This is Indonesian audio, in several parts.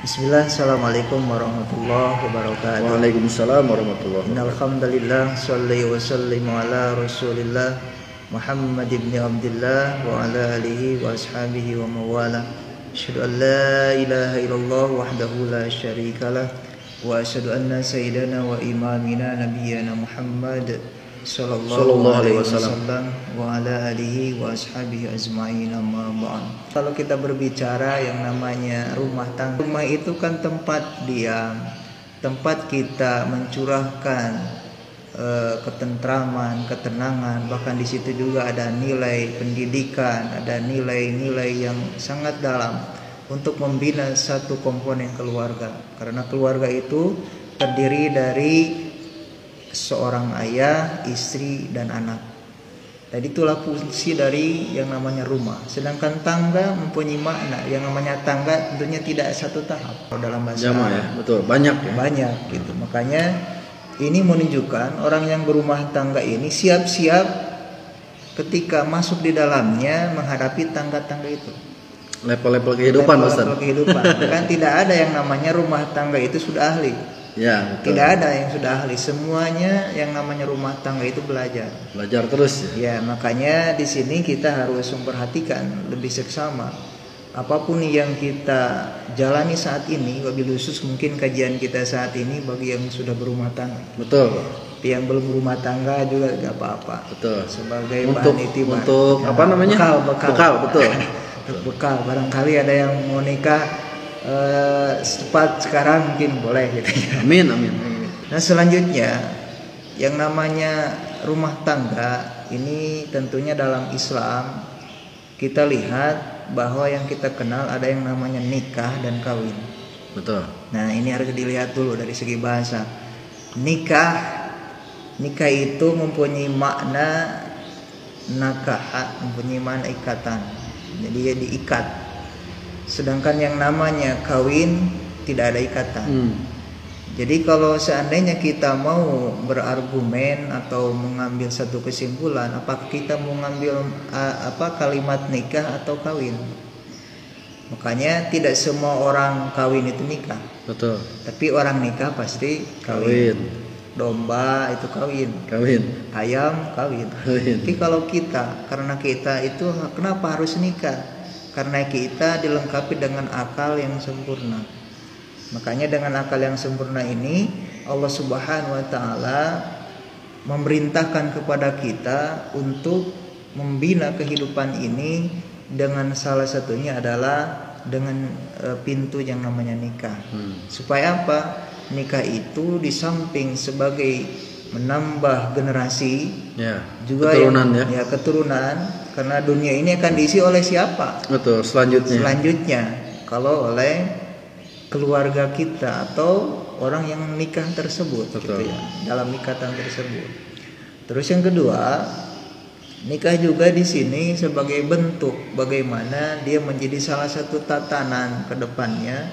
Bismillah, assalamualaikum warahmatullahi wabarakatuh. Waalaikumsalam warahmatullahi Innal wabarakatuh. hamdalillah sholli wa sallimu ala Rasulillah Muhammad ibn Abdullah wa ala alihi wa ashabihi wa mawala. Asyhadu an la ilaha illallah wahdahu la syarikalah wa asyhadu anna sayyidana wa imamina nabiyyana Muhammad sallallahu alaihi wasallam wa ala alihi wa ashabihi ajma'in, amma ba'd. Kalau kita berbicara yang namanya rumah tangga, rumah itu kan tempat diam, tempat kita mencurahkan ketentraman, ketenangan, bahkan di situ juga ada nilai pendidikan, ada nilai-nilai yang sangat dalam untuk membina satu komponen keluarga. Karena keluarga itu terdiri dari seorang ayah, istri, dan anak. Jadi itulah fungsi dari yang namanya rumah. Sedangkan tangga mempunyai makna. Yang namanya tangga tentunya tidak satu tahap. Dalam bahasa Jamaah ya, betul, banyak ya. Banyak gitu. Makanya ini menunjukkan orang yang berumah tangga ini siap-siap ketika masuk di dalamnya menghadapi tangga-tangga itu. Level-level kehidupan, Ustaz. Level kehidupan. Kan tidak ada yang namanya rumah tangga itu sudah ahli. Ya, betul. Tidak ada yang sudah ahli. Semuanya yang namanya rumah tangga itu belajar. Belajar terus ya. Ya, makanya di sini kita harus memperhatikan lebih seksama. Apapun yang kita jalani saat ini, wabil khusus mungkin kajian kita saat ini bagi yang sudah berumah tangga. Betul. Tapi yang belum berumah tangga juga gak apa-apa. Betul. Sebagai Untuk bahan itibar. untuk Ya, apa namanya? Bekal, betul. Bekal. Barangkali ada yang mau nikah cepat sekarang mungkin boleh gitu ya. Amin, amin. Nah, selanjutnya yang namanya rumah tangga ini tentunya dalam Islam kita lihat bahwa yang kita kenal ada yang namanya nikah dan kawin. Betul. Nah, ini harus dilihat dulu dari segi bahasa. Nikah itu mempunyai makna nakah, mempunyai makna ikatan. Jadi dia diikat. Sedangkan yang namanya kawin tidak ada ikatan. Jadi kalau seandainya kita mau berargumen atau mengambil satu kesimpulan, apakah kita mau mengambil kalimat nikah atau kawin? Makanya tidak semua orang kawin itu nikah. Betul. Tapi orang nikah pasti kawin. Domba itu kawin. Kawin. Ayam kawin. Tapi kalau kita, karena kita itu kenapa harus nikah? Karena kita dilengkapi dengan akal yang sempurna. Makanya dengan akal yang sempurna ini Allah Subhanahu wa taala memerintahkan kepada kita untuk membina kehidupan ini dengan salah satunya adalah dengan pintu yang namanya nikah. Supaya apa? Nikah itu di samping sebagai menambah generasi, ya, juga keturunan, keturunan, karena dunia ini akan diisi oleh siapa? Betul, selanjutnya kalau oleh keluarga kita atau orang yang nikah tersebut. Betul. Gitu ya, dalam ikatan tersebut. Terus yang kedua, nikah juga di sini sebagai bentuk bagaimana dia menjadi salah satu tatanan ke depannya,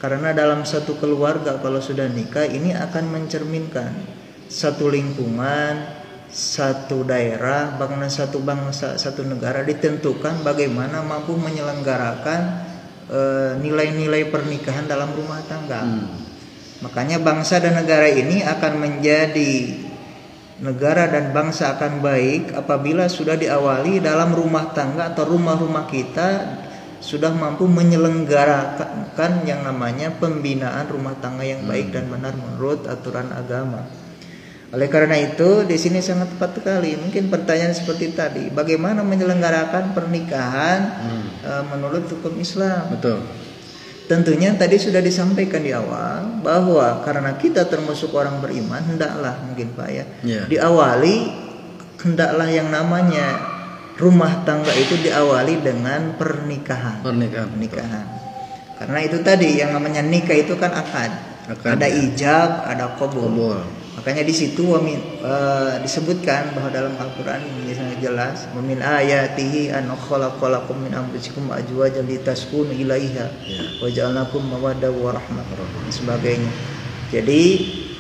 karena dalam satu keluarga kalau sudah nikah ini akan mencerminkan satu lingkungan, satu daerah, bahkan satu bangsa, satu negara ditentukan bagaimana mampu menyelenggarakan nilai-nilai pernikahan dalam rumah tangga. Makanya bangsa dan negara ini akan menjadi negara dan bangsa akan baik apabila sudah diawali dalam rumah tangga atau rumah-rumah kita sudah mampu menyelenggarakan yang namanya pembinaan rumah tangga yang baik dan benar menurut aturan agama. Oleh karena itu di sini sangat tepat sekali. Mungkin pertanyaan seperti tadi, bagaimana menyelenggarakan pernikahan menurut hukum Islam? Betul. Tentunya tadi sudah disampaikan di awal bahwa karena kita termasuk orang beriman, hendaklah mungkin Pak ya, diawali hendaklah yang namanya rumah tangga itu diawali dengan pernikahan. Pernikahan. Karena itu tadi yang namanya nikah itu kan akad. Ada ijab, ada qabul. Makanya di situ disebutkan bahwa dalam Al-Qur'an ini sangat jelas, "Wa min ayatihi an khalaqalakum min anfusikum azwajan litaskunu ilaiha wa ja'alnakum mawaddah wa rahmah," dan sebagainya. Jadi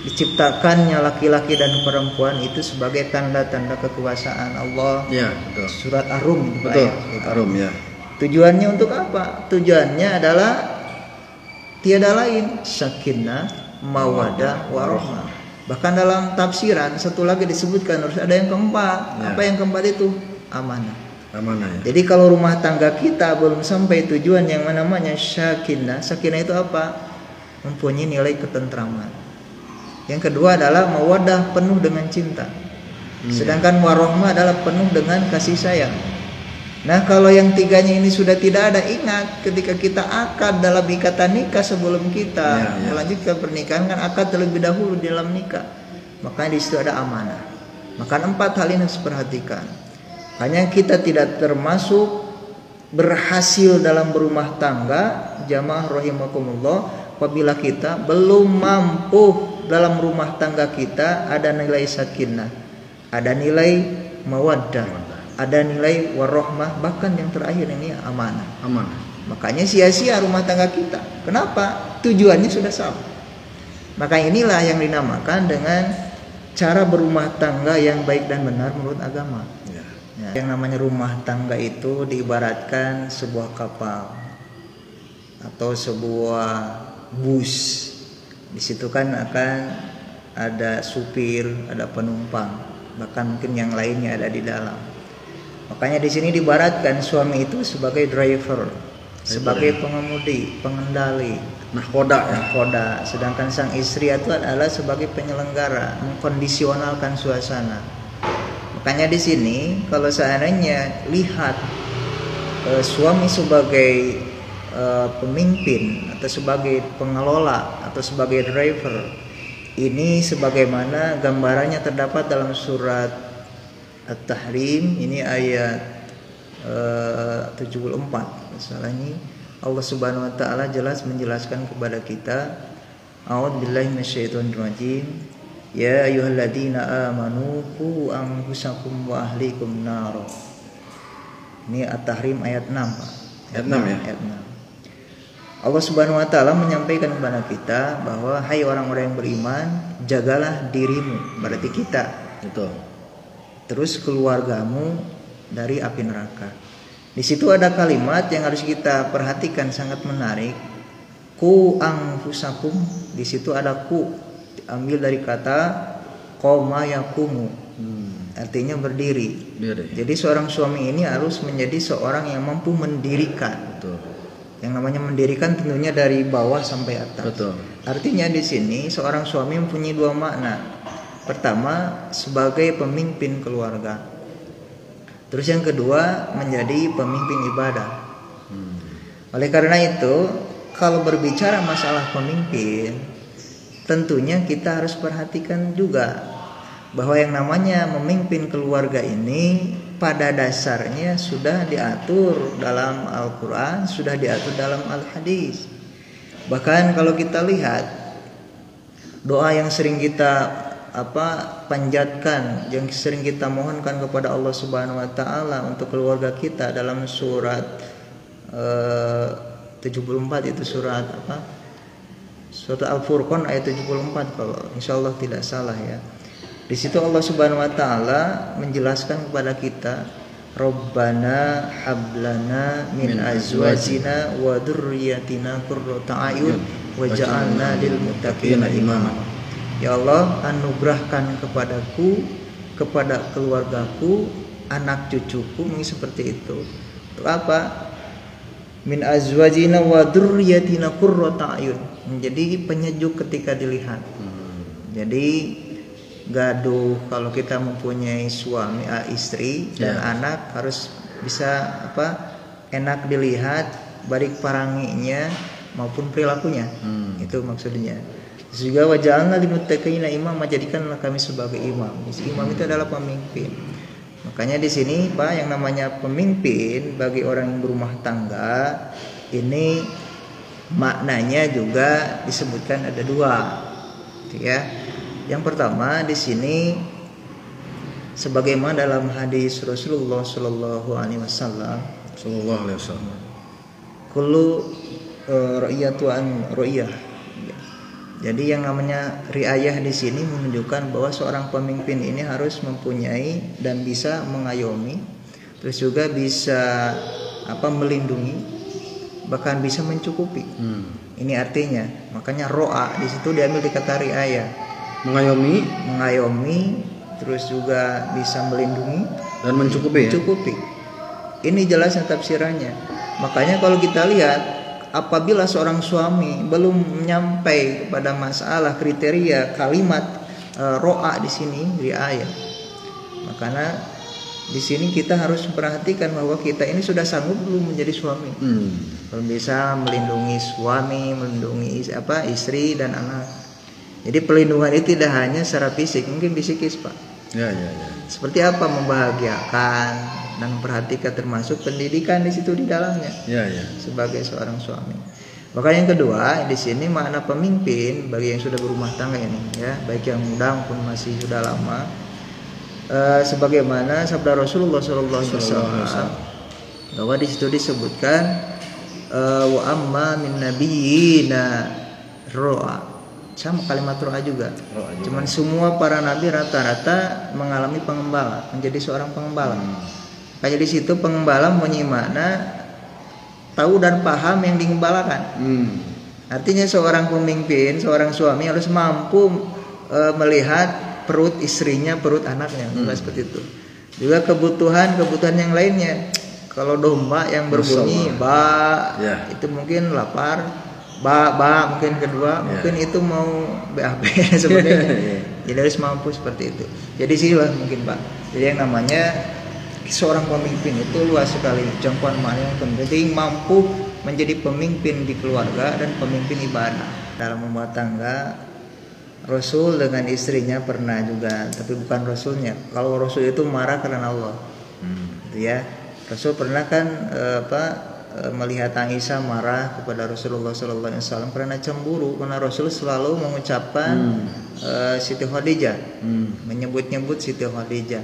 diciptakannya laki-laki dan perempuan itu sebagai tanda-tanda kekuasaan Allah. Ya, betul. Surat Ar-Rum, betul. Ar-Rum ya. Tujuannya untuk apa? Tujuannya adalah tiada lain sakinah, mawaddah, warahmah. Bahkan dalam tafsiran satu lagi disebutkan harus ada yang keempat. Apa yang keempat itu? Amanah. Amanah ya. Jadi kalau rumah tangga kita belum sampai tujuan yang namanya sakinah, sakinah itu apa? Mempunyai nilai ketentraman. Yang kedua adalah mawaddah, penuh dengan cinta. Sedangkan warahmah adalah penuh dengan kasih sayang. Nah, kalau yang tiganya ini sudah tidak ada, ingat ketika kita akad dalam ikatan nikah sebelum kita melanjutkan pernikahan, kan akad terlebih dahulu di dalam nikah. Makanya di situ ada amanah. Maka 4 hal ini harus perhatikan. Hanya kita tidak termasuk berhasil dalam berumah tangga, jamaah rahimakumullah, apabila kita belum mampu dalam rumah tangga kita ada nilai sakinah, ada nilai mawaddah, ada nilai warahmah, bahkan yang terakhir ini amanah. Makanya sia-sia rumah tangga kita. Kenapa? Tujuannya sudah salah. Maka inilah yang dinamakan dengan cara berumah tangga yang baik dan benar menurut agama. Yang namanya rumah tangga itu diibaratkan sebuah kapal atau sebuah bus. Di situ kan akan ada supir, ada penumpang, bahkan mungkin yang lainnya ada di dalam. Makanya di sini diibaratkan suami itu sebagai driver, sebagai pengemudi, pengendali, nahkoda. Sedangkan sang istri itu adalah sebagai penyelenggara, mengkondisionalkan suasana. Makanya di sini kalau seandainya lihat suami sebagai pemimpin atau sebagai pengelola atau sebagai driver, ini sebagaimana gambarannya terdapat dalam surat At-Tahrim, ini ayat 74. Masalah ini Allah Subhanahu wa taala jelas menjelaskan kepada kita, a'udzubillahi minasyaitonirrajim. Ya ayyuhalladzina amanu qu anfusakum wa ahlikum nar. Ini At-Tahrim ayat 6, Pak. Ayat 6 ya. Ayat 6. Allah Subhanahu wa taala menyampaikan kepada kita bahwa hai orang-orang yang beriman, jagalah dirimu, berarti kita. Betul. Terus keluargamu dari api neraka. Di situ ada kalimat yang harus kita perhatikan sangat menarik. Qu anfusakum. Di situ ada ku, ambil dari kata qoma yaqumu. Artinya berdiri. Jadi seorang suami ini harus menjadi seorang yang mampu mendirikan. Betul. Yang namanya mendirikan tentunya dari bawah sampai atas. Betul. Artinya di sini seorang suami mempunyai 2 makna. Pertama, sebagai pemimpin keluarga. Terus yang kedua, menjadi pemimpin ibadah. Oleh karena itu, kalau berbicara masalah pemimpin, tentunya kita harus perhatikan juga bahwa yang namanya memimpin keluarga ini pada dasarnya sudah diatur dalam Al-Quran, sudah diatur dalam Al-Hadis. Bahkan kalau kita lihat doa yang sering kita panjatkan, yang sering kita mohonkan kepada Allah Subhanahu wa taala untuk keluarga kita dalam surat 74, itu surat apa? Surat Al-Furqan ayat 74 kalau insyaallah tidak salah ya. Di situ Allah Subhanahu wa taala menjelaskan kepada kita, Rabbana hablana min azwajina wa dzurriyyatina qurrata a'yun waj'alna lil muttaqina imama. Ya Allah, anugerahkan kepadaku, kepada keluargaku, anak cucuku, mungkin seperti itu. Untuk apa? Min azwajina wa dzurriyyatina qurrata a'yun. Menjadi penyejuk ketika dilihat. Jadi gaduh kalau kita mempunyai suami, istri dan anak harus bisa enak dilihat, baik paranginya maupun perilakunya. Itu maksudnya. Juga waja'alna lil muttaqina imama, jadikanlah kami sebagai imam. Imam itu adalah pemimpin. Makanya di sini Pak, yang namanya pemimpin bagi orang yang berumah tangga ini maknanya juga disebutkan ada 2. Gitu ya. Yang pertama di sini sebagaimana dalam hadis Rasulullah sallallahu alaihi wasallam, kullu ra'iyatu an ra'iyah. Jadi yang namanya riayah di sini menunjukkan bahwa seorang pemimpin ini harus mempunyai dan bisa mengayomi, terus juga bisa melindungi, bahkan bisa mencukupi. Ini artinya, makanya ro'a di situ diambil di kata riayah. Mengayomi, terus juga bisa melindungi dan mencukupi. Mencukupi. Ini jelasnya tafsirannya. Makanya kalau kita lihat, apabila seorang suami belum nyampai pada masalah kriteria kalimat ro'a di sini riayah, makanya di sini kita harus perhatikan bahwa kita ini sudah sanggup belum menjadi suami, belum bisa melindungi suami, melindungi istri dan anak. Jadi pelindungan itu tidak hanya secara fisik, mungkin psikis, Pak. Ya. Seperti apa membahagiakan dan memperhatikan, termasuk pendidikan di situ di dalamnya. Ya. Sebagai seorang suami. Makanya yang kedua di sini makna pemimpin bagi yang sudah berumah tangga ini, ya, baik yang muda maupun masih sudah lama. Sebagaimana sabda Rasulullah SAW bahwa di situ disebutkan wa amma min nabiyina ro'a, sama kalimat ro'a juga. Cuman semua para nabi rata-rata mengalami pengembala, menjadi seorang pengembala. Kayak di situ pengembala menyimakna tahu dan paham yang digembalakan. Artinya seorang pemimpin, seorang suami harus mampu melihat perut istrinya, perut anaknya, seperti itu. Juga kebutuhan yang lainnya. Kalau domba yang berbunyi ba, itu mungkin lapar, ba mungkin kedua, mungkin itu mau BAB sebenarnya. Jadi harus mampu seperti itu. Jadi sinilah mungkin, Pak. Jadi yang namanya seorang pemimpin itu luas sekali jangkauan makna yang penting. Jadi mampu menjadi pemimpin di keluarga dan pemimpin ibadah dalam rumah tangga. Rasul dengan istrinya pernah juga, tapi bukan Rasulnya. Kalau Rasul itu marah karena Allah, ya. Rasul pernah kan melihat Aisyah marah kepada Rasulullah SAW karena cemburu, karena Rasul selalu mengucapkan Siti Khadijah, menyebut-nyebut Siti Khadijah.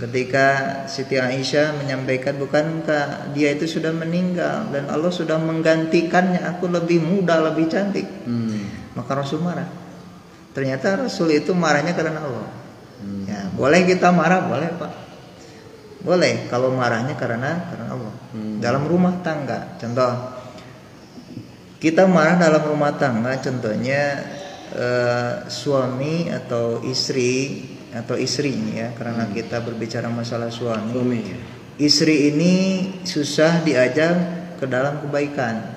Ketika Siti Aisyah menyampaikan, bukankah dia itu sudah meninggal dan Allah sudah menggantikannya, aku lebih muda, lebih cantik. Maka Rasul marah. Ternyata Rasul itu marahnya karena Allah. Ya, boleh kita marah, boleh, Pak. Boleh kalau marahnya karena Allah. Dalam rumah tangga, contoh kita marah dalam rumah tangga, contohnya suami atau istri atau istrinya, ya, karena kita berbicara masalah suami. Istri ini susah diajak ke dalam kebaikan.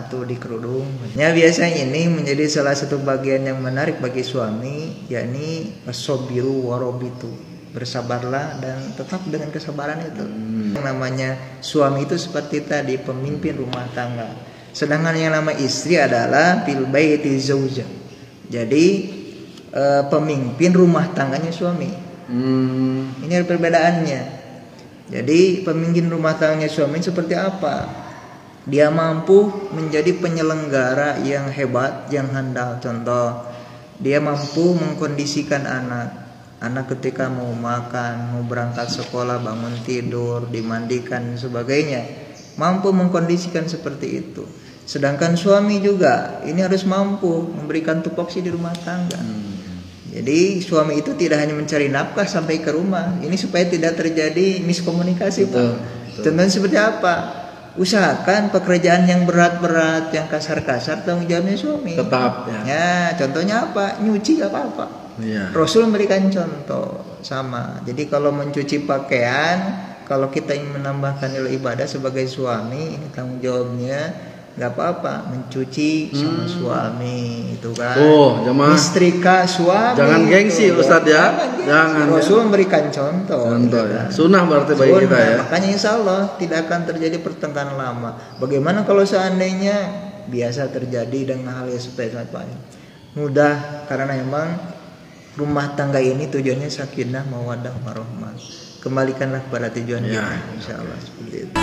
Tuh di kerudung. Ya, biasanya ini menjadi salah satu bagian yang menarik bagi suami, yakni as-sabiru warabitu. Bersabarlah dan tetap dengan kesabaran itu. Yang namanya suami itu seperti tadi pemimpin rumah tangga. Sedangkan yang nama istri adalah fil baiti zauja. Jadi pemimpin rumah tangganya suami. Ini ada perbedaannya. Jadi pemimpin rumah tangganya suami seperti apa? Dia mampu menjadi penyelenggara yang hebat, yang handal. Contoh, dia mampu mengkondisikan anak ketika mau makan, mau berangkat sekolah, bangun tidur, dimandikan dan sebagainya. Mampu mengkondisikan seperti itu. Sedangkan suami juga ini harus mampu memberikan tupoksi di rumah tangga. Jadi suami itu tidak hanya mencari nafkah sampai ke rumah. Ini supaya tidak terjadi miskomunikasi, Pak. Contohnya seperti apa? Usahakan pekerjaan yang berat-berat, yang kasar-kasar, tanggung jawabnya suami. Tetap. Ya, contohnya apa? Nyuci gak apa-apa. Ya. Rasul memberikan contoh sama. Jadi kalau mencuci pakaian, kalau kita ingin menambahkan nilai ibadah sebagai suami, ini tanggung jawabnya nggak apa-apa, mencuci sama suami itu kan. Jemaah. Istrika suami. Jangan gengsi, Ustadz ya. Jangan. Rasul memberikan contoh. Ya. Sunnah berarti bagi kita ya. Makanya insya Allah tidak akan terjadi pertengkaran lama. Bagaimana kalau seandainya biasa terjadi dengan hal yang seperti itu? Mudah, karena memang rumah tangga ini tujuannya sakinah, mawaddah, warahmah. Kembalikanlah kepada tujuan kita, insya Allah seperti itu.